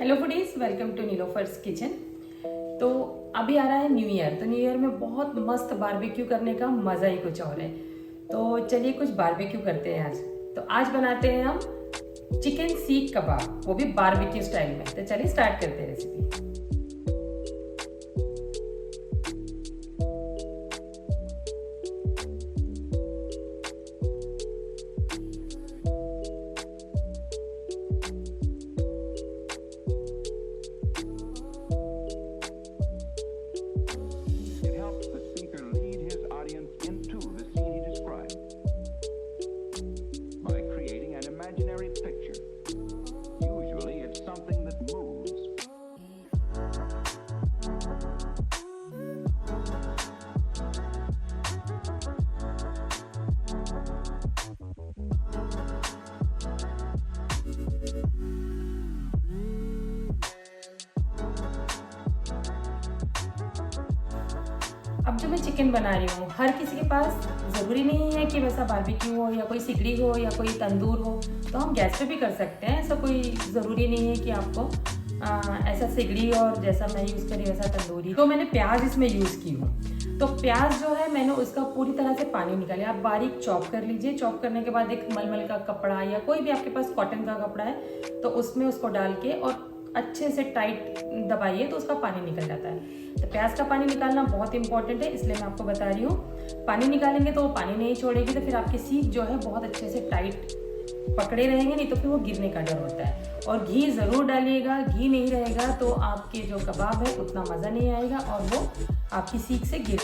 Hello foodies, welcome to Nilofer's kitchen. तो अभी आ रहा है न्यू ईयर। तो न्यू ईयर में बहुत मस्त बारबेक्यू करने का मज़ा ही कुछ और है। तो चलिए कुछ बारबेक्यू करते हैं आज। तो आज बनाते हैं हम चिकन सीख कबाब, वो भी बारबेक्यू स्टाइल में। तो चलिए स्टार्ट करते हैं रेसिपी। अब जो मैं चिकन बना रही हूँ, हर किसी के पास ज़रूरी नहीं है कि वैसा बारबेक्यू हो या कोई सिगड़ी हो या कोई तंदूर हो। तो हम गैस पे भी कर सकते हैं। ऐसा कोई ज़रूरी नहीं है कि आपको ऐसा सिगड़ी और जैसा मैं यूज़ करी वैसा तंदूरी। तो मैंने प्याज इसमें यूज़ की हूँ। तो प्याज जो है मैंने उसका पूरी तरह से पानी निकाला। आप बारीक चॉप कर लीजिए। चॉप करने के बाद एक मलमल का कपड़ा या कोई भी आपके पास कॉटन का कपड़ा है तो उसमें उसको डाल के और अच्छे से टाइट दबाइए तो उसका पानी निकल जाता है। तो प्याज का पानी निकालना बहुत इंपॉर्टेंट है, इसलिए मैं आपको बता रही हूँ। पानी निकालेंगे तो वो पानी नहीं छोड़ेगी, तो फिर आपकी सीख जो है बहुत अच्छे से टाइट पकड़े रहेंगे, नहीं तो फिर वो गिरने का डर होता है। और घी ज़रूर डालिएगा। घी नहीं रहेगा तो आपके जो कबाब है उतना मज़ा नहीं आएगा और वो आपकी सीख से गिर।